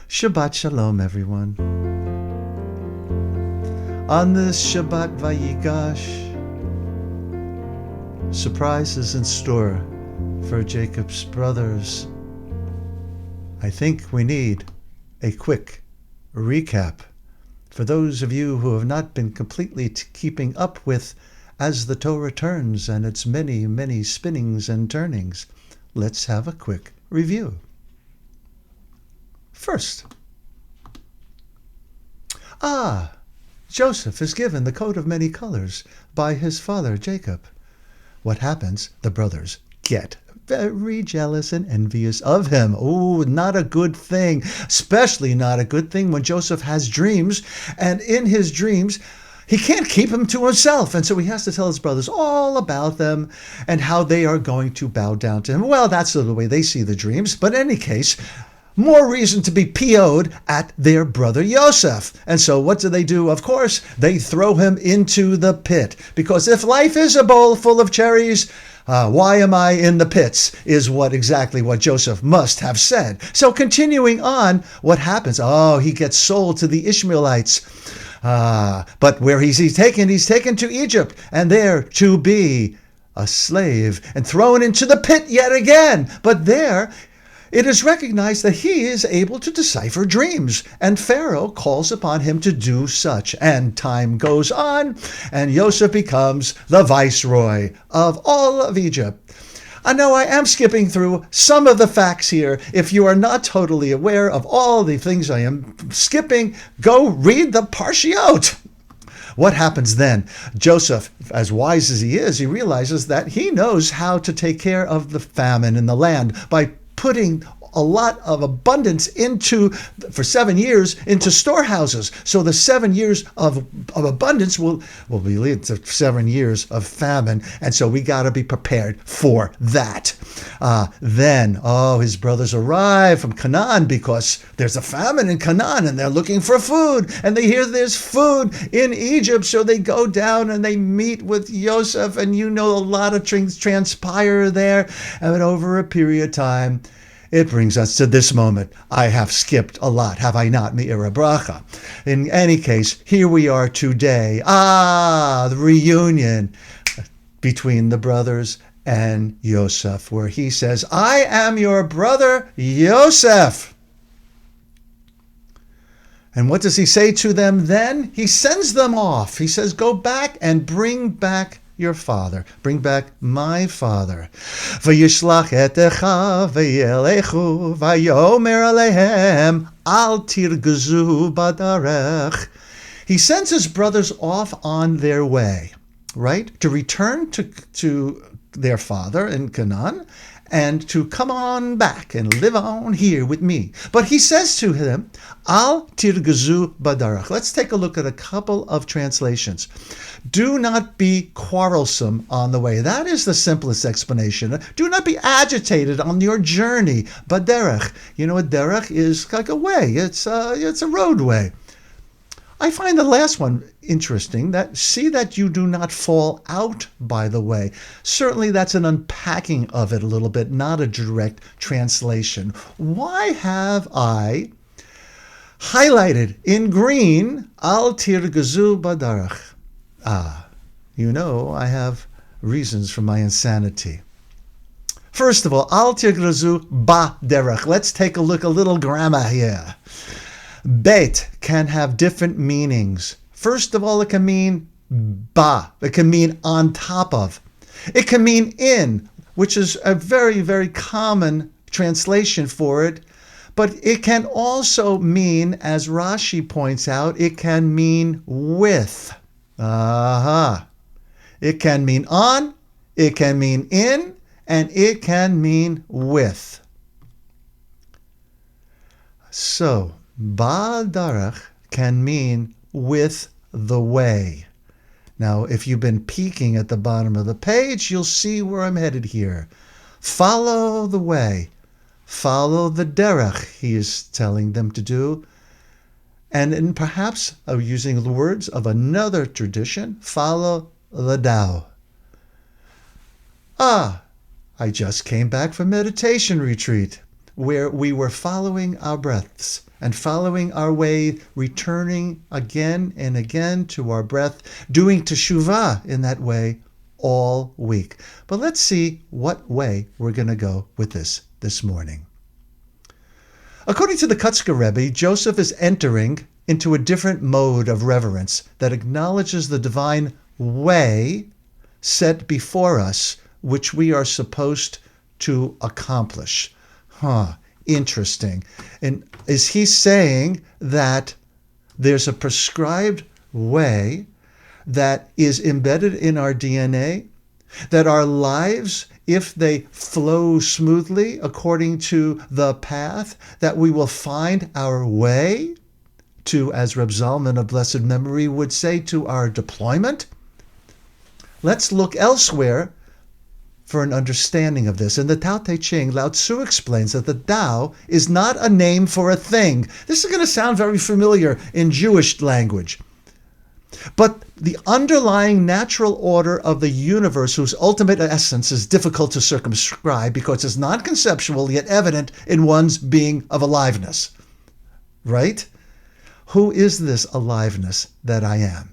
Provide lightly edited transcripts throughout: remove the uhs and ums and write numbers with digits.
Shabbat Shalom, everyone. On this Shabbat Vayigash, surprises in store for Jacob's brothers. I think we need a quick recap for those of you who have not been completely keeping up with as the Torah turns and its many, many spinnings and turnings. Let's have a quick review. First, Joseph is given the coat of many colors by his father Jacob. What happens? The brothers get very jealous and envious of him. Oh, not a good thing. Especially not a good thing when Joseph has dreams, and in his dreams, he can't keep them to himself. And so he has to tell his brothers all about them and how they are going to bow down to him. Well, that's the way they see the dreams. But in any case, more reason to be PO'd at their brother Yosef. And so what do? Of course, they throw him into the pit. Because if life is a bowl full of cherries, why am I in the pits, is exactly what Joseph must have said. So continuing on, what happens? He gets sold to the Ishmaelites. But where he's taken? He's taken to Egypt, and there to be a slave and thrown into the pit yet again. But there, it is recognized that he is able to decipher dreams, and Pharaoh calls upon him to do such. And time goes on, and Joseph becomes the viceroy of all of Egypt. I know I am skipping through some of the facts here. If you are not totally aware of all the things I am skipping, go read the Parshiot. What happens then? Joseph, as wise as he is, he realizes that he knows how to take care of the famine in the land by putting a lot of abundance for 7 years into storehouses. So the 7 years of abundance will lead to 7 years of famine. And so we got to be prepared for that. Then his brothers arrive from Canaan because there's a famine in Canaan and they're looking for food. And they hear there's food in Egypt. So they go down and they meet with Joseph. And a lot of things transpire there. And over a period of time, it brings us to this moment. I have skipped a lot, have I not, Me'ira Bracha? In any case, here we are today. The reunion between the brothers and Yosef, where he says, I am your brother Yosef. And what does he say to them then? He sends them off. He says, go back and bring back your father. Bring back my father. Vayishlach etecha vayelechu vayomer alehem al tirgezu badarech. He sends his brothers off on their way, right? To return to their father in Canaan and to come on back and live on here with me. But he says to them, Al tirgezu badarach. Let's take a look at a couple of translations. Do not be quarrelsome on the way. That is the simplest explanation. Do not be agitated on your journey. Baderech. A derech is like a way. It's a roadway. I find the last one interesting, see that you do not fall out by the way. Certainly that's an unpacking of it a little bit, not a direct translation. Why have I highlighted in green, Al tirgezu badarach? I have reasons for my insanity. First of all, Al tirgezu baderach. Let's take a little grammar here. Bet can have different meanings. First of all, it can mean ba. It can mean on top of. It can mean in, which is a very, very common translation for it. But it can also mean, as Rashi points out, it can mean with. It can mean on, it can mean in, and it can mean with. So, Badarach can mean with the way. Now, if you've been peeking at the bottom of the page, you'll see where I'm headed here. Follow the way. Follow the derech, he is telling them to do. And perhaps, using the words of another tradition, follow the Tao. I just came back from meditation retreat. where we were following our breaths and following our way, returning again and again to our breath, doing teshuvah in that way all week. But let's see what way we're going to go with this morning. According to the Kutzker Rebbe, Joseph is entering into a different mode of reverence that acknowledges the divine way set before us, which we are supposed to accomplish. Interesting. And is he saying that there's a prescribed way that is embedded in our DNA, that our lives, if they flow smoothly according to the path, that we will find our way to, as Reb Zalman of blessed memory would say, to our deployment? Let's look elsewhere for an understanding of this. In the Tao Te Ching, Lao Tzu explains that the Tao is not a name for a thing. This is going to sound very familiar in Jewish language. But the underlying natural order of the universe, whose ultimate essence is difficult to circumscribe because it's non-conceptual yet evident in one's being of aliveness. Right? Who is this aliveness that I am?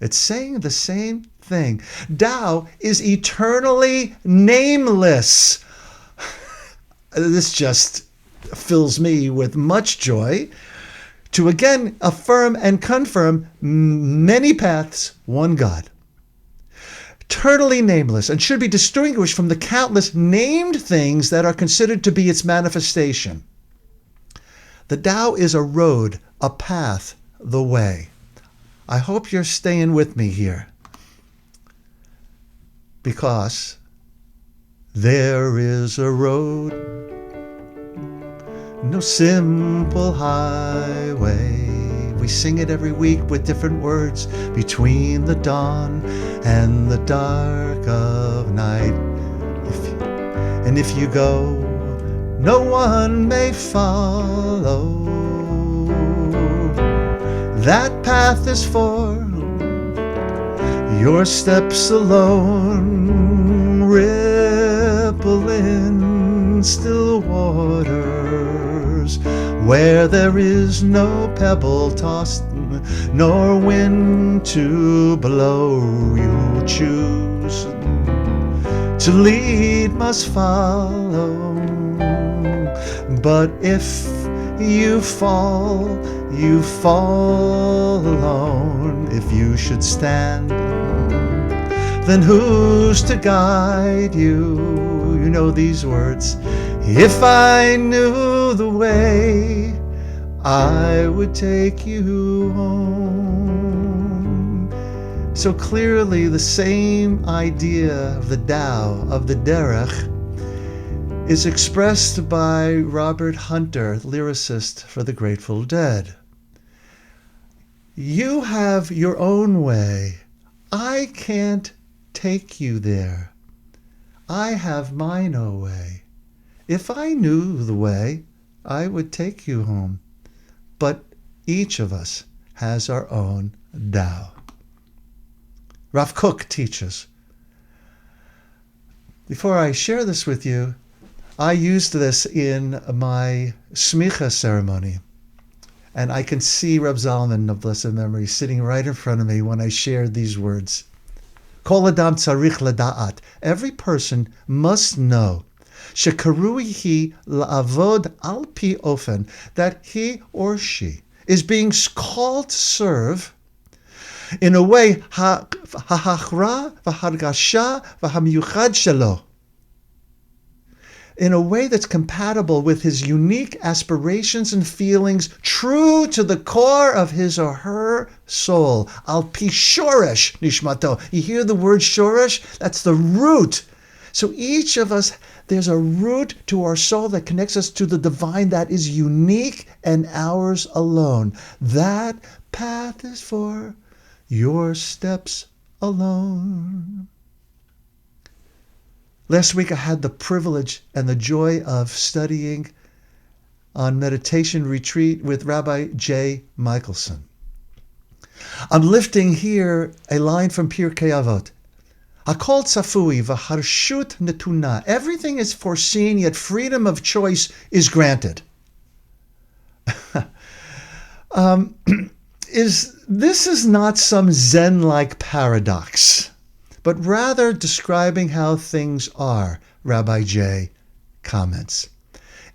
It's saying the same thing. Tao is eternally nameless. This just fills me with much joy to again affirm and confirm many paths, one God. Eternally nameless, and should be distinguished from the countless named things that are considered to be its manifestation. The Tao is a road, a path, the way. I hope you're staying with me here, because there is a road, no simple highway. We sing it every week with different words, between the dawn and the dark of night. If you go, no one may follow. That path is for your steps alone, ripple in still waters, where there is no pebble tossed, nor wind to blow. You choose to lead, must follow. But if you fall alone. If you should stand, then who's to guide you? You know these words. If I knew the way, I would take you home. So clearly the same idea of the Tao, of the Derech, is expressed by Robert Hunter, lyricist for the Grateful Dead. You have your own way. I can't take you there. I have mine own way. If I knew the way, I would take you home. But each of us has our own Tao. Rav Kook teaches. Before I share this with you, I used this in my smicha ceremony. And I can see Reb Zalman of blessed memory sitting right in front of me when I shared these words. Kol adam tzarich leda'at. Every person must know shekarui hi la'avod al pi ofen, that he or she is being called to serve in a way ha'achra v'hargasha v'hamiyuchad shelo, in a way that's compatible with his unique aspirations and feelings, true to the core of his or her soul. Al pi shoresh nishmato. You hear the word shoresh? That's the root. So each of us, there's a root to our soul that connects us to the divine that is unique and ours alone. That path is for your steps alone. Last week I had the privilege and the joy of studying on meditation retreat with Rabbi Jay Michelson. I'm lifting here a line from Pirkei Avot. Akol tzafui v'harshut netuna. Everything is foreseen, yet freedom of choice is granted. This is not some Zen-like paradox, but rather describing how things are, Rabbi J comments.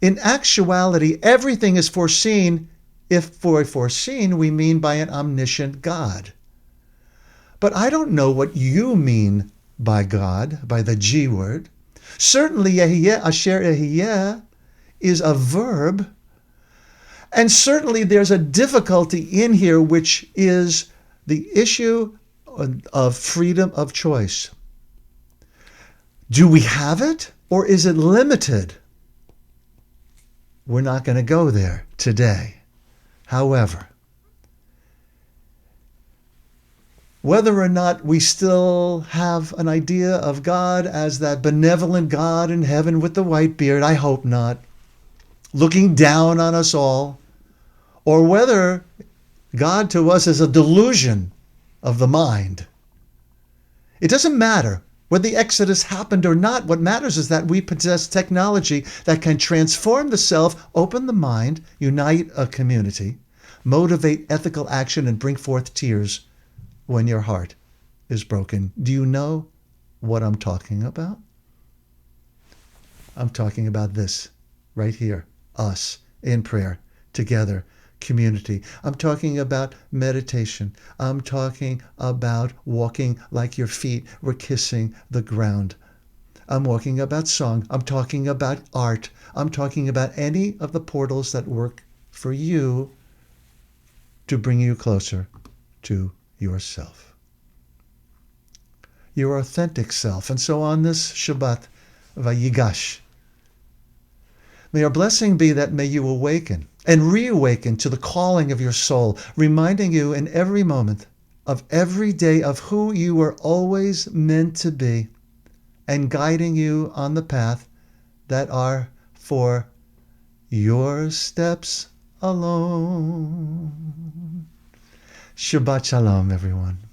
In actuality, everything is foreseen if for foreseen we mean by an omniscient God. But I don't know what you mean by God, by the G word. Certainly, Yehiyeh Asher Yehiyeh is a verb. And certainly there's a difficulty in here, which is the issue of freedom of choice. Do we have it, or is it limited? We're not going to go there today. However, whether or not we still have an idea of God as that benevolent God in heaven with the white beard, I hope not, looking down on us all, or whether God to us is a delusion of the mind. It doesn't matter whether the Exodus happened or not. What matters is that we possess technology that can transform the self, open the mind, unite a community, motivate ethical action, and bring forth tears when your heart is broken. Do you know what I'm talking about? I'm talking about this right here, us in prayer, together, community. I'm talking about meditation. I'm talking about walking like your feet were kissing the ground. I'm talking about song. I'm talking about art. I'm talking about any of the portals that work for you to bring you closer to yourself, your authentic self. And so on this Shabbat, Vayigash, may our blessing be that may you awaken and reawaken to the calling of your soul, reminding you in every moment of every day of who you were always meant to be, and guiding you on the path that are for your steps alone. Shabbat Shalom, everyone.